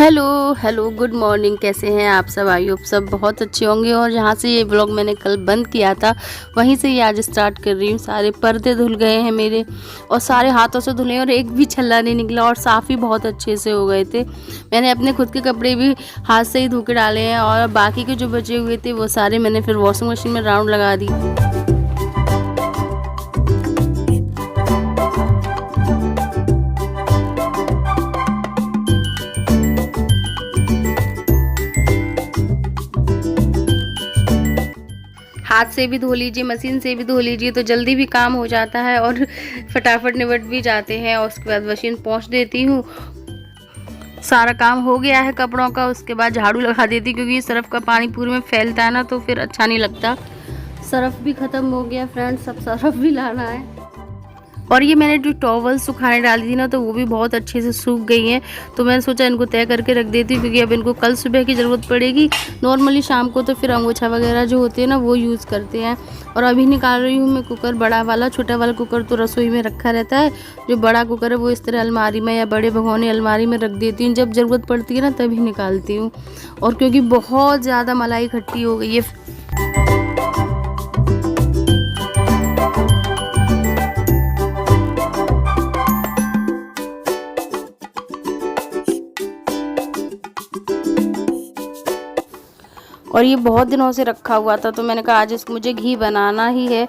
Hello hello good morning. कैसे हैं आप सब? आई होप सब बहुत अच्छे होंगे। और जहाँ से ये ब्लॉग मैंने कल बंद किया था वहीं से ही आज स्टार्ट कर रही हूँ। सारे पर्दे धुल गए हैं मेरे और सारे हाथों से धुले और एक भी छल्ला नहीं निकला और साफ़ ही बहुत अच्छे से हो गए थे। मैंने अपने खुद के कपड़े भी हाथ से ही धो के डाले हैं और बाकी के जो बचे हुए थे वो सारे मैंने फिर वॉशिंग मशीन में राउंड लगा दी। हाथ से भी धो लीजिए, मशीन से भी धो लीजिए तो जल्दी भी काम हो जाता है और फटाफट निबट भी जाते हैं। और उसके बाद मशीन पोंछ देती हूँ। सारा काम हो गया है कपड़ों का। उसके बाद झाड़ू लगा देती क्योंकि सर्फ का पानी पूरे में फैलता है ना तो फिर अच्छा नहीं लगता। सर्फ भी ख़त्म हो गया फ्रेंड्स, सब सर्फ भी लाना है। और ये मैंने जो टॉवल सुखाने डाली थी ना तो वो भी बहुत अच्छे से सूख गई हैं। तो मैंने सोचा इनको तय करके रख देती हूँ क्योंकि अब इनको कल सुबह की ज़रूरत पड़ेगी। नॉर्मली शाम को तो फिर अंगोछा वगैरह जो होते हैं ना वो यूज़ करते हैं। और अभी निकाल रही हूँ मैं कुकर बड़ा वाला। छोटा वाला कुकर तो रसोई में रखा रहता है। जो बड़ा कुकर है वो इस तरह अलमारी में या बड़े भगोने अलमारी में रख देती हूँ। जब ज़रूरत पड़ती है ना तभी निकालती हूँ। और क्योंकि बहुत ज़्यादा मलाई इकट्ठी हो गई है। और ये बहुत दिनों से रखा हुआ था तो मैंने कहा आज इसको मुझे घी बनाना ही है।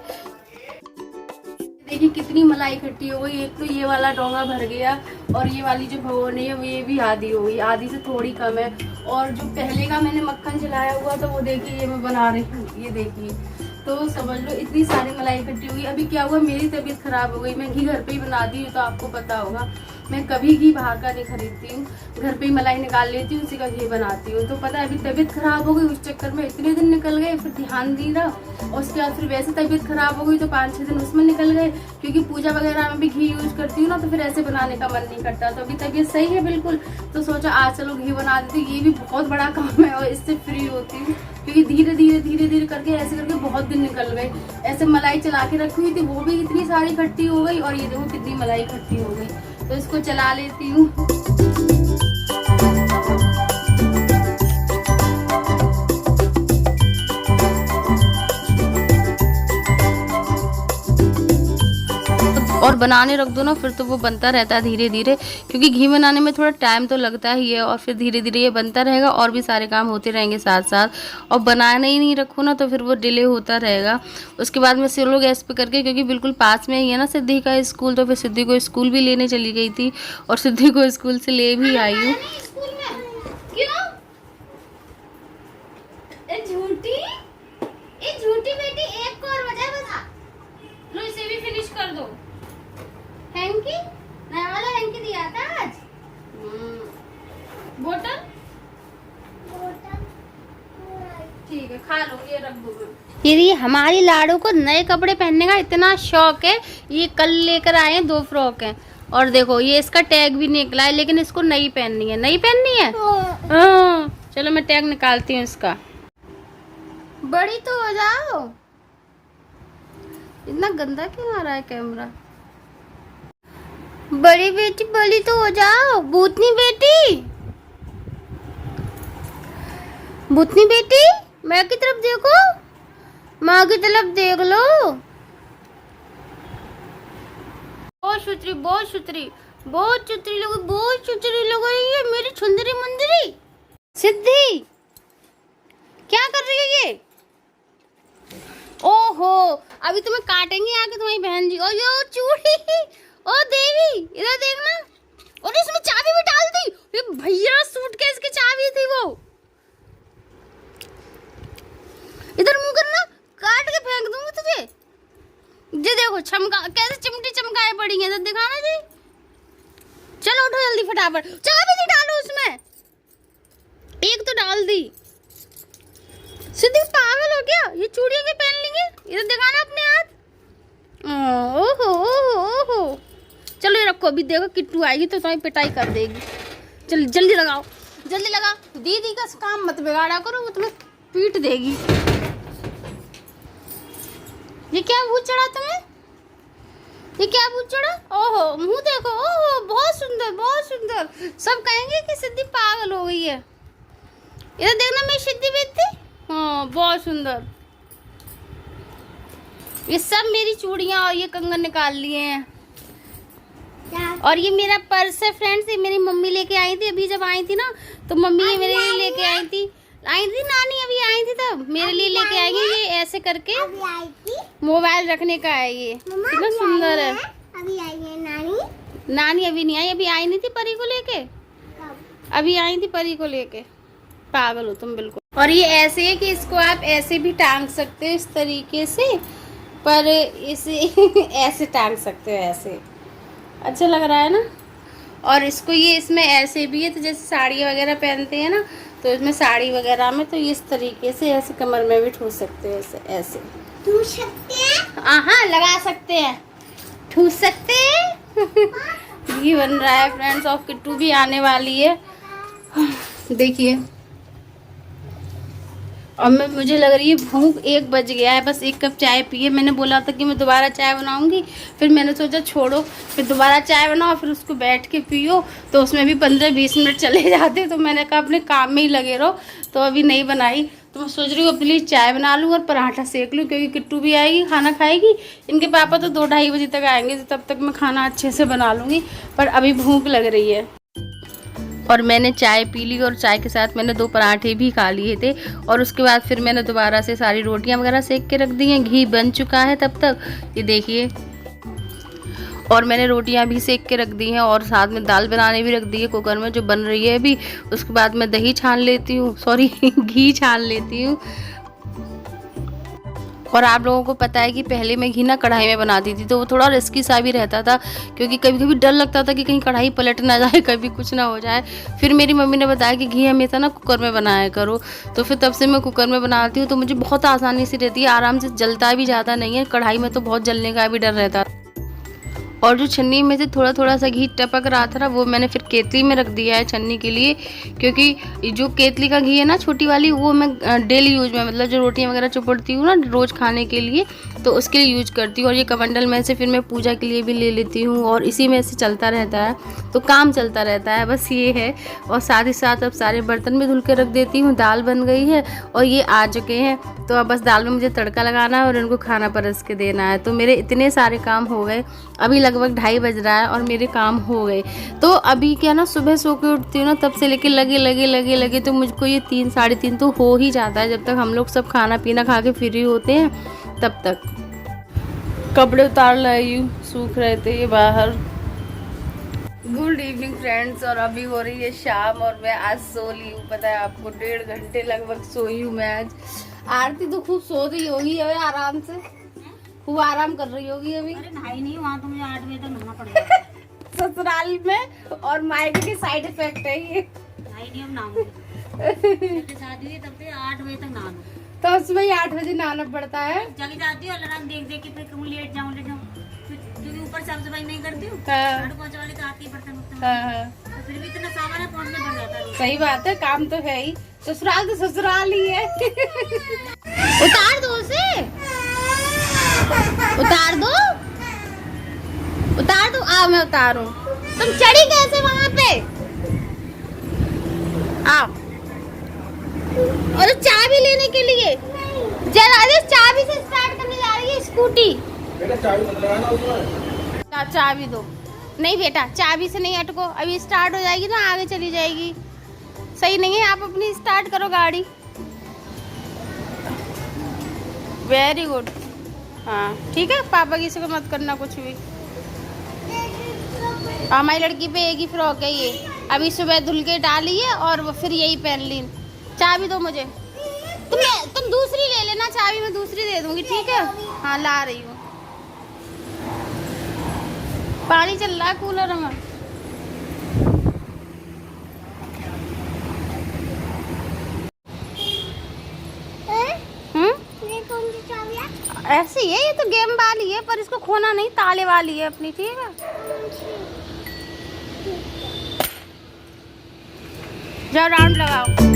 देखिए कितनी मलाई इकट्ठी हो गई। एक तो ये वाला डोंगा भर गया और ये वाली जो भगोनी है ये भी आधी हो गई, आधी से थोड़ी कम है। और जो पहले का मैंने मक्खन चलाया हुआ था वो देखिए ये मैं बना रही हूँ, ये देखिए। तो समझ लो इतनी सारी मलाई इकट्ठी हुई। अभी क्या हुआ, मेरी तबीयत खराब हो गई। मैं घी घर पे ही बनाती हूँ तो आपको पता होगा मैं कभी घी बाहर का नहीं खरीदती हूँ, घर पे ही मलाई निकाल लेती हूँ, उसी का घी बनाती हूँ। तो पता है अभी तबीयत खराब हो गई, उस चक्कर में इतने दिन निकल गए, फिर ध्यान नहीं रहा। और उसके बाद फिर वैसे तबीयत खराब हो गई तो 5-6 दिन उसमें निकल गए। क्योंकि पूजा वगैरह में भी घी यूज करती हूँ ना तो फिर ऐसे बनाने का मन नहीं करता। तो अभी तबीयत सही है बिल्कुल, तो सोचा आज चलो घी बना देती हूँ। ये भी बहुत बड़ा काम है और इससे फ्री होती हूँ क्योंकि धीरे धीरे करके ऐसे करके बहुत दिन निकल गए। ऐसे मलाई चला के रखी हुई थी वो भी इतनी सारी इकट्ठी हो गई और ये देखो कितनी मलाई इकट्ठी हो गई। तो इसको चला लेती हूँ। और बनाने रख दो ना फिर तो वो बनता रहता है धीरे धीरे, क्योंकि घी बनाने में थोड़ा टाइम तो लगता ही है। और फिर धीरे धीरे ये बनता रहेगा और भी सारे काम होते रहेंगे साथ साथ। और बनाने ही नहीं रखो ना तो फिर वो डिले होता रहेगा। उसके बाद मैं स्लो गैस पे करके, क्योंकि बिल्कुल पास में ही है ना सिद्धि का स्कूल, तो फिर सिद्धि को स्कूल भी लेने चली गई थी और सिद्धि को स्कूल से ले भी आई हूँ। झूठी बेटी एक और वजह बता लो, इसे भी फिनिश कर दो। हैंकी नया वाला हैंकी दिया था आज। बोतल ठीक है खा लो, ये रख दो। ये हमारी लाडू को नए कपड़े पहनने का इतना शौक है। ये कल लेकर आए हैं 2 फ्रॉक हैं और देखो ये इसका टैग भी निकला है, लेकिन इसको नहीं पहननी है। नहीं पहननी है चलो मैं टैग निकालती हूँ इसका। बड़ी तो हो जाओ। इतना गंदा क्यों आ रहा है कैमरा? बड़ी बेटी बड़ी तो हो जाओ। भूतनी बेटी, भूतनी बेटी माँ की तरफ देखो, माँ की तरफ देख लो। बहुत सुथरी बहुत सुथरी बहुत सुथरी लोग, बहुत सुथरी लग रही है मेरी सुंदरी मुंदरी। सिद्धि क्या कर रही है ये? ओहो अभी तुम्हें काटेंगे आके तुम्हारी बहन जी। ओ यो चूड़ी, ओ देवी इधर देखना। और इसमें चाबी भी डाल दी। ये भैया सूटकेस की चाबी थी वो। इधर मुंह करना, काट के फेंक दूंगी तुझे। ये देखो चमका कैसे चिमटी चमकाए पड़ी है, इधर दिखाना जी। चलो उठो जल्दी फटाफट, चाबी नहीं डालो उसमें, एक तो डाल दी। सिद्धि पागल हो क्या? ये चूड़ियों के पहन लेंगे, इधर दिखाना अपने हाथ। ओहो ओहो ओहो चलो ये रखो, अभी देखो किट्टू आएगी तो तुम्हारी पिटाई कर देगी। चल जल्दी लगाओ, जल्दी लगा। दीदी का काम मत बिगाड़ा करो, वो तुम्हें पीट देगी। ये क्या भूत चढ़ा तुम्हें? ये क्या पूछड़ा? ओहो मुंह देखो, ओहो बहुत सुंदर बहुत सुंदर। सब कहेंगे कि सिद्धि पागल हो गई है। इधर देखना मेरी सिद्धि बेटी, हाँ बहुत सुंदर। ये सब मेरी चूड़ियां और ये कंगन निकाल लिए हैं। और ये मेरा पर्स है फ्रेंड्स, ये मेरी मम्मी लेके आई थी। अभी जब आई थी ना तो मम्मी ये मेरे लिए लेके आई थी नानी, अभी आई थी तब मेरे लिए लेके आएगी। ये ऐसे करके मोबाइल रखने का है, ये कितना सुंदर है। अभी आई है नानी? नानी अभी नहीं आई, अभी आई नहीं थी परी को लेके, अभी आई थी परी को लेके। पागल हो तुम बिल्कुल। और ये ऐसे है कि इसको आप ऐसे भी टांग सकते हो इस तरीके से, पर इसे ऐसे टांग सकते हो, ऐसे अच्छा लग रहा है ना। और इसको ये इसमें ऐसे भी है, तो जैसे साड़ी वगैरह पहनते हैं ना, तो इसमें साड़ी वगैरह में तो इस तरीके से ऐसे कमर में भी ठूस सकते हो, ऐसे ऐसे ठूस सकते हैं। हाँ लगा सकते हैं, ठूस सकते हैं। घी बन रहा है फ्रेंड्स, और किट्टू भी आने वाली है, देखिए। और मुझे लग रही है भूख, 1 बज गया है, बस 1 कप चाय पिए। मैंने बोला था कि मैं दोबारा चाय बनाऊंगी, फिर मैंने सोचा छोड़ो, फिर दोबारा चाय बनाओ, फिर उसको बैठ के पियो, तो उसमें भी 15-20 मिनट चले जाते। तो मैंने कहा अपने काम में ही लगे रहो, तो अभी नहीं बनाई। तो मैं सोच रही हूँ अपने लिए चाय बना लूँ और पराठा सेक लूँ, क्योंकि किट्टू भी आएगी खाना खाएगी। इनके पापा तो 2-2:30 बजे तक आएंगे, तो तब तक मैं खाना अच्छे से बना लूँगी, पर अभी भूख लग रही है। और मैंने चाय पी ली, और चाय के साथ मैंने 2 पराठे भी खा लिए थे। और उसके बाद फिर मैंने दोबारा से सारी रोटियां वगैरह सेक के रख दी हैं। घी बन चुका है तब तक, ये देखिए। और मैंने रोटियां भी सेक के रख दी हैं, और साथ में दाल बनाने भी रख दी है कुकर में, जो बन रही है अभी। उसके बाद मैं दही छान लेती हूँ, सॉरी घी छान लेती हूँ। और आप लोगों को पता है कि पहले मैं घी ना कढ़ाई में बनाती थी, तो वो थोड़ा रिस्की सा भी रहता था, क्योंकि कभी कभी डर लगता था कि कहीं कढ़ाई पलट ना जाए, कभी कुछ ना हो जाए। फिर मेरी मम्मी ने बताया कि घी हमेशा ना कुकर में बनाया करो, तो फिर तब से मैं कुकर में बनाती हूँ। तो मुझे बहुत आसानी से रहती है, आराम से जलता भी ज़्यादा नहीं है। कढ़ाई में तो बहुत जलने का भी डर रहता है। और जो छन्नी में से थोड़ा थोड़ा सा घी टपक रहा था ना, वो मैंने फिर केतली में रख दिया है छन्नी के लिए, क्योंकि जो केतली का घी है ना छोटी वाली, वो मैं डेली यूज में, मतलब जो रोटियां वगैरह चुपड़ती हूँ ना रोज़ खाने के लिए, तो उसके लिए यूज करती हूँ। और ये कमंडल में से फिर मैं पूजा के लिए भी ले लेती हूँ, और इसी में से चलता रहता है, तो काम चलता रहता है, बस ये है। और साथ ही साथ अब सारे बर्तन भी धुल के रख देती हूँ। दाल बन गई है और ये आ चुके हैं, तो अब बस दाल में मुझे तड़का लगाना है और इनको खाना परस के देना है। तो मेरे इतने सारे काम हो गए। अभी लगभग 2:30 बज रहा है और मेरे काम हो गए। तो अभी क्या ना, सुबह सो के उठती हूँ ना, तब से लेके लगे तो मुझको ये 3-3:30 तो हो ही जाता है, जब तक हम लोग सब खाना पीना खा के फ्री होते हैं तब तक। कपड़े उतार लाई हूँ, सूख रहे थे ये बाहर। गुड इवनिंग फ्रेंड्स, और अभी हो रही है शाम, और मैं आज सो ली हूँ, पता है आपको, 1.5 घंटे लगभग सोई हूँ मैं आज। आरती तो खूब सो रही होगी अभी, आराम से खूब आराम कर रही होगी अभी। अरे नहाई नहीं, वहाँ तो मुझे 8 बजे तक नहाना पड़ेगा। ससुराल में और मायके के साइड इफेक्ट है ये। नहाई नहीं, अब नहाऊंगी। शादी हुई तब से 8 बजे तक नहाना, तो उसमें ही 8 बजे नहाना पड़ता है। जल्दी जाती हूँ अलार्म देख देख के, फिर कहूँ लेट जाऊँ, क्योंकि ऊपर साफ सफाई नहीं करती हूँ। हाँ। 5:30 वाले का आती है बर्तन, हाँ, तो फिर भी इतना सामान है, पहुँचने पड़ जाता है। सही बात है, काम तो है ही, ससुराल तो ससुराल ही है। उतार दो उसे, उतार दो, उतार दो। आओ मैं उतारूं। तुम चढ़ी कैसे वहां पे? आओ। और चाबी लेने के लिए जरा चाबी से स्टार्ट करने जा रही है स्कूटी। बेटा चाबी बदलना है ना उसमें। चाबी दो। नहीं बेटा, चाबी से नहीं अटको, अभी स्टार्ट हो जाएगी ना आगे चली जाएगी। सही नहीं है, आप अपनी स्टार्ट करो गाड़ी। Very good. हाँ ठीक है, पापा की से मत करना कुछ भी। हमारी लड़की पे एक ही फ्रॉक है ये, अभी सुबह धुल के डाली है और फिर यही पहन ली। चाबी दो मुझे। तुम दूसरी ले लेना चाबी, मैं दूसरी दे दूंगी, ठीक है? हाँ ला रही हूँ। पानी चल रहा है कूलर में। ऐसे ही है, ये तो गेम वाली है, पर इसको खोना नहीं, ताले वाली है अपनी, ठीक है? जाओ राउंड लगाओ।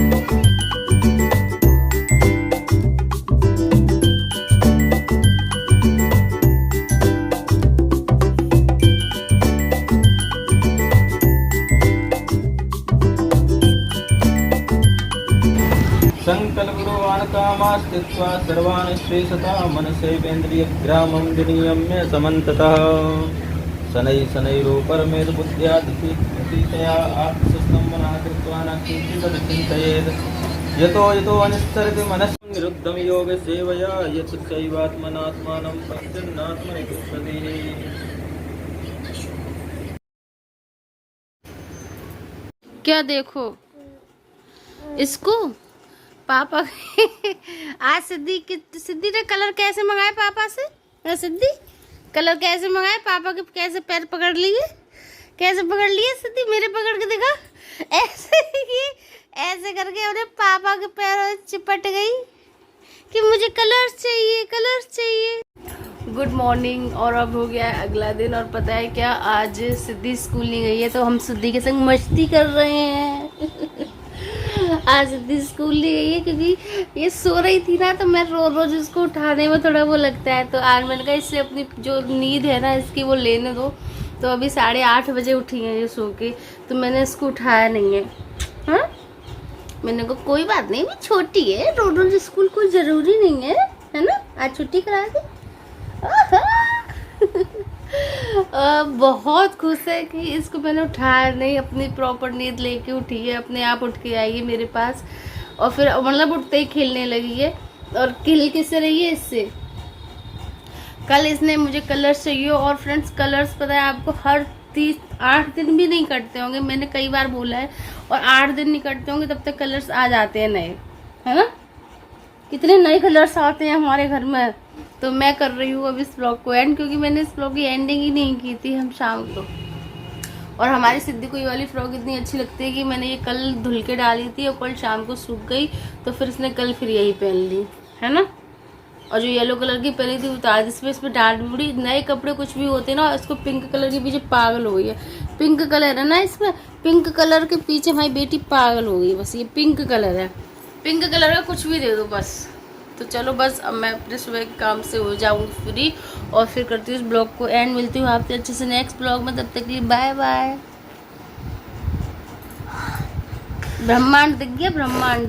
स्थित्वा सर्वान् श्रेषता मनसैवेन्द्रियग्रामं विनियम्य समन्ततः शनैः बुद्ध्या धृतितया आत्मसंस्थं मनः कृत्वा न किञ्चित् चिन्तयेत् यतो अनिश्चरति मनः निरुद्धं योगसेवया यत् सैवात्मनात्मानं पश्यन्नात्मनि तुष्यति। क्या देखो इसको पापा आज सिद्धि ने कलर कैसे मंगाए पापा से। सिद्धि कलर कैसे मंगाए पापा के, कैसे पैर पकड़ लिए, कैसे पकड़ लिए सिद्धि, मेरे पकड़ के देखा ऐसे ही, ऐसे करके उन्हें पापा के पैरों से चिपट गई कि मुझे कलर्स चाहिए, कलर्स चाहिए। गुड मॉर्निंग, और अब हो गया है अगला दिन, और पता है क्या, आज सिद्धि स्कूल नहीं गई है तो हम सिद्धि के संग मस्ती कर रहे हैं। आज सिद्धि स्कूल नहीं गई है क्योंकि ये सो रही थी ना, तो मैं रोज इसको उठाने में थोड़ा वो लगता है, तो आज मैंने कहा इससे अपनी जो नींद है ना इसकी वो लेने दो। तो अभी 8:30 बजे उठी है ये सो के, तो मैंने इसको उठाया नहीं है। हाँ, मैंने कहा कोई बात नहीं, मैं छोटी है, रोज स्कूल कोई ज़रूरी नहीं है ना, आज छुट्टी करा दी। बहुत खुश है कि इसको मैंने उठाया नहीं, अपनी प्रॉपर नींद लेके उठी है, अपने आप उठ के आई है मेरे पास, और फिर मतलब उठते ही खेलने लगी है। और खेल किससे रही है, इससे। कल इसने मुझे कलर्स चाहिए, और फ्रेंड्स कलर्स पता है आपको हर 8 दिन भी नहीं कटते होंगे, मैंने कई बार बोला है, और 8 दिन नहीं कटते होंगे तब तक कलर्स आ जाते हैं नए, है ना। कितने नए कलर्स आते हैं हमारे घर में। तो मैं कर रही हूँ अब इस ब्लॉग को एंड, क्योंकि मैंने इस ब्लॉग की एंडिंग ही नहीं की थी हम शाम को। और हमारी सिद्धि को ये वाली फ्रॉक इतनी अच्छी लगती है कि मैंने ये कल धुल के डाली थी, और कल शाम को सूख गई, तो फिर इसने कल फिर यही पहन ली, है ना। और जो येलो कलर की पहनी थी उतार दी, इसमें डांट भी पड़ी। नए कपड़े कुछ भी होते ना, इसको पिंक कलर के पीछे पागल हो गई है। पिंक कलर है ना इसमें, पिंक कलर के पीछे हमारी बेटी पागल हो गई, बस ये पिंक कलर है, पिंक कलर का कुछ भी दे दो बस। तो चलो बस अब मैं अपने सुबह के काम से हो जाऊँ फ्री, और फिर करती हूँ इस ब्लॉग को एंड। मिलती हूँ आपसे अच्छे से नेक्स्ट ब्लॉग में, तब तक के लिए बाय बाय। ब्रह्मांड दिख गया, ब्रह्मांड।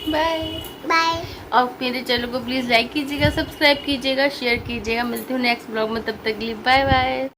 Bye bye. और मेरे चैनल को प्लीज़ लाइक कीजिएगा, सब्सक्राइब कीजिएगा, शेयर कीजिएगा। मिलती हूँ नेक्स्ट ब्लॉग में, तब तक के लिए बाय बाय।